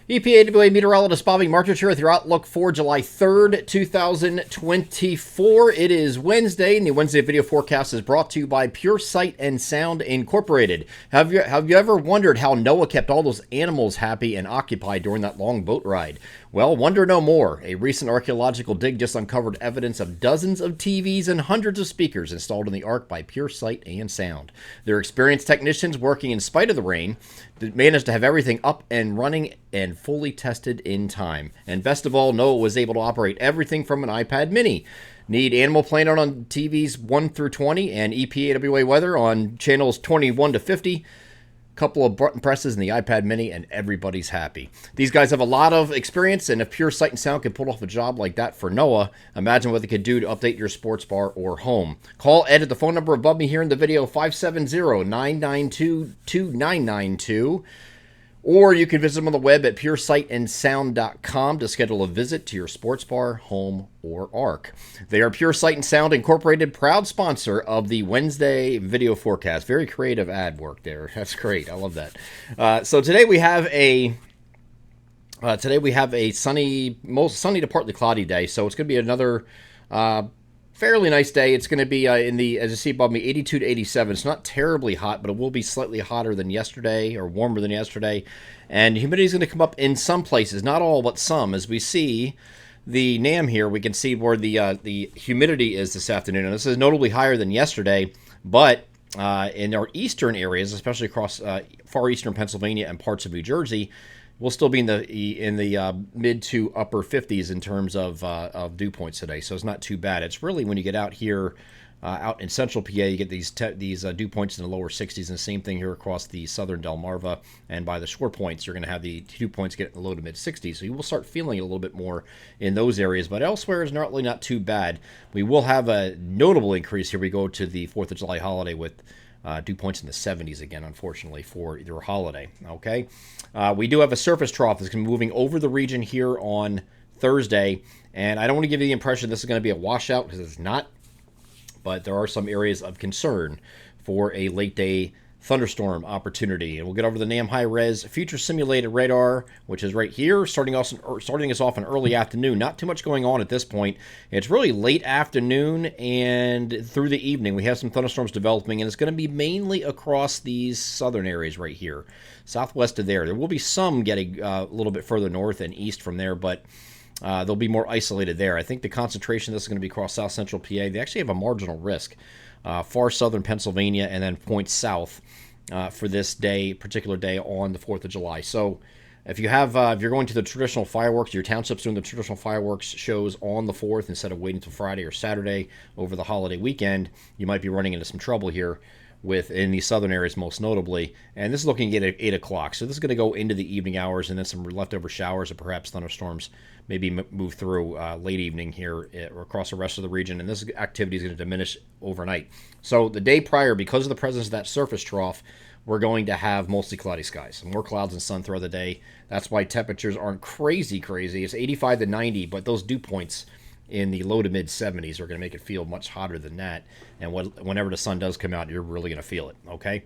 EPAWA meteorologist Bobby Martich here with your outlook for July 3rd, 2024. It is Wednesday, and the Wednesday video forecast is brought to you by Pure Sight and Sound Incorporated. Have you ever wondered how Noah kept all those animals happy and occupied during that long boat ride? Well, wonder no more. A recent archaeological dig just uncovered evidence of dozens of TVs and hundreds of speakers installed in the Ark by Pure Sight and Sound. Their experienced technicians, working in spite of the rain, managed to have everything up and running and fully tested in time. And best of all, Noah was able to operate everything from an iPad mini. Need Animal Planet on TVs 1 through 20 and EPAWA weather on channels 21 to 50. Couple of button presses in the iPad mini and everybody's happy. These guys have a lot of experience, and if Pure Sight and Sound can pull off a job like that for Noah, imagine what they could do to update your sports bar or home. Call Ed at the phone number above me here in the video, 570-992-2992. Or you can visit them on the web at puresightandsound.com to schedule a visit to your sports bar, home, or Ark. They are Pure Sight and Sound Incorporated, proud sponsor of the Wednesday video forecast. Very creative ad work there. That's great. I love that. So today we have a sunny, most sunny to partly cloudy day. So it's going to be another fairly nice day. It's going to be as you see above me, 82 to 87. It's not terribly hot, but it will be slightly hotter than yesterday or warmer than yesterday. And humidity is going to come up in some places, not all, but some. As we see the NAM here, we can see where the humidity is this afternoon. And this is notably higher than yesterday, but in our eastern areas, especially across far eastern Pennsylvania and parts of New Jersey, we'll still be in the mid to upper 50s in terms of dew points today, so it's not too bad. It's really when you get out here, out in central PA, you get these dew points in the lower 60s, and the same thing here across the southern Delmarva and by the shore points. You're going to have the dew points get in the low to mid 60s, so you will start feeling it a little bit more in those areas. But elsewhere is really not too bad. We will have a notable increase here. We go to the 4th of July holiday with dew points in the 70s again, unfortunately, for your holiday. Okay, we do have a surface trough that's going to be moving over the region here on Thursday, and I don't want to give you the impression this is going to be a washout, because it's not, but there are some areas of concern for a late day thunderstorm opportunity. And we'll get over the NAM high res future simulated radar, which is right here, starting us off in early afternoon. Not too much going on at this point. It's really late afternoon and through the evening. We have some thunderstorms developing, and it's going to be mainly across these southern areas right here, southwest of there. There will be some getting a little bit further north and east from there, but they'll be more isolated there. I think the concentration of this is going to be across south central PA. They actually have a marginal risk. Far southern Pennsylvania, and then points south for this particular day on the 4th of July. So if you're going to the traditional fireworks, your township's doing the traditional fireworks shows on the 4th instead of waiting until Friday or Saturday over the holiday weekend, you might be running into some trouble here in the southern areas most notably. And this is looking at 8 o'clock. So this is going to go into the evening hours, and then some leftover showers or perhaps thunderstorms maybe move through late evening here or across the rest of the region. And this activity is going to diminish overnight. So the day prior, because of the presence of that surface trough, we're going to have mostly cloudy skies. More clouds and sun throughout the day. That's why temperatures aren't crazy. It's 85 to 90, but those dew points in the low to mid 70s are going to make it feel much hotter than that. And whenever the sun does come out, you're really going to feel it, okay?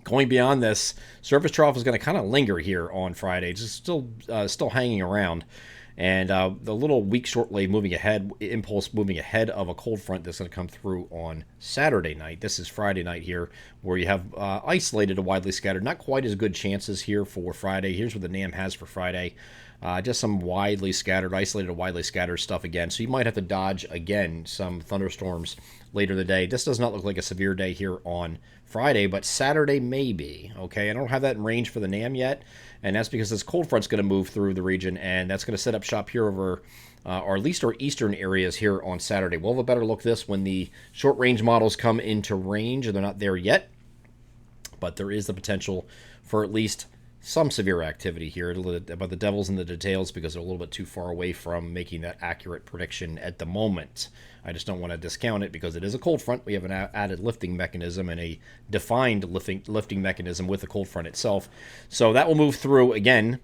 Going beyond this, surface trough is going to kind of linger here on Friday. Just still hanging around. And the little weak short wave impulse moving ahead of a cold front that's going to come through on Saturday night. This is Friday night here, where you have isolated to widely scattered. Not quite as good chances here for Friday. Here's what the NAM has for Friday. Just some widely scattered, isolated to widely scattered stuff again. So you might have to dodge, again, some thunderstorms later in the day. This does not look like a severe day here on Friday, but Saturday maybe. Okay, I don't have that in range for the NAM yet, and that's because this cold front's going to move through the region, and that's going to set up shop here over or at least our eastern areas here on Saturday. We'll have a better look at this when the short-range models come into range, and they're not there yet, but there is the potential for at least some severe activity here. But the devil's in the details, because they're a little bit too far away from making that accurate prediction at the moment. I just don't want to discount it, because it is a cold front. We have an added lifting mechanism and a defined lifting mechanism with the cold front itself. So that will move through again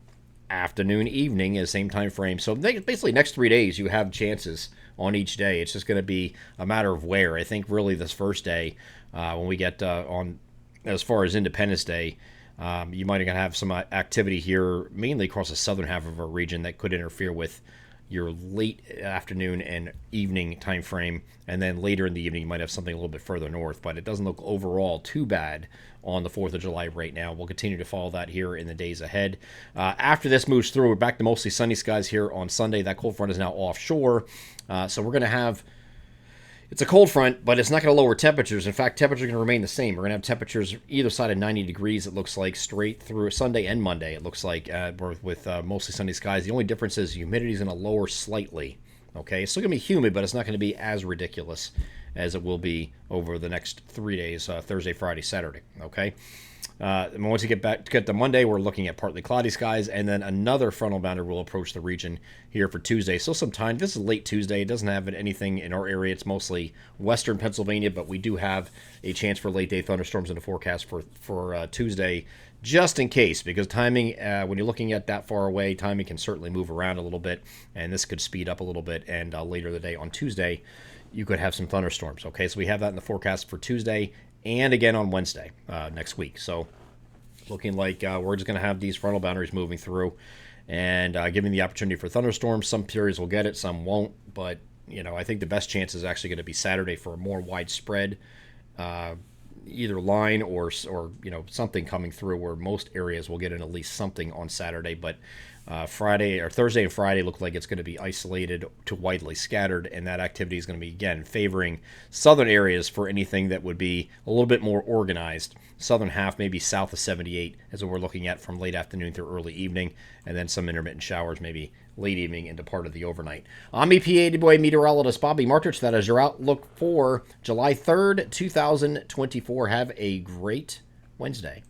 afternoon, evening, the same time frame. So basically next 3 days you have chances on each day. It's just going to be a matter of where. I think really this first day, when we get on as far as Independence Day, You might have some activity here, mainly across the southern half of our region, that could interfere with your late afternoon and evening time frame, and then later in the evening you might have something a little bit further north, but it doesn't look overall too bad on the 4th of July right now. We'll continue to follow that here in the days ahead. After this moves through, we're back to mostly sunny skies here on Sunday. That cold front is now offshore, so we're going to have, it's a cold front, but it's not going to lower temperatures. In fact, temperatures are going to remain the same. We're going to have temperatures either side of 90 degrees, it looks like, straight through Sunday and Monday. It looks like with mostly sunny skies. The only difference is humidity is going to lower slightly. Okay, it's still going to be humid, but it's not going to be as ridiculous as it will be over the next 3 days, Thursday, Friday, Saturday. Okay. And once you get to Monday, we're looking at partly cloudy skies, and then another frontal boundary will approach the region here for Tuesday. So sometime, this is late Tuesday. It doesn't have anything in our area. It's mostly western Pennsylvania, but we do have a chance for late day thunderstorms in the forecast for Tuesday, just in case, because timing, when you're looking at that far away, timing can certainly move around a little bit, and this could speed up a little bit, and later in the day on Tuesday, you could have some thunderstorms. Okay, so we have that in the forecast for Tuesday and again on Wednesday next week. So looking like we're just going to have these frontal boundaries moving through and giving the opportunity for thunderstorms. Some periods will get it, some won't. But, I think the best chance is actually going to be Saturday for a more widespread either line or something coming through where most areas will get in at least something on Saturday. But Friday or Thursday and Friday look like it's going to be isolated to widely scattered, and that activity is going to be, again, favoring southern areas for anything that would be a little bit more organized. Southern half, maybe south of 78, is what we're looking at from late afternoon through early evening, and then some intermittent showers maybe late evening into part of the overnight. I'm EPA boy meteorologist Bobby Martich. That is your outlook for July 3rd, 2024. Have a great Wednesday.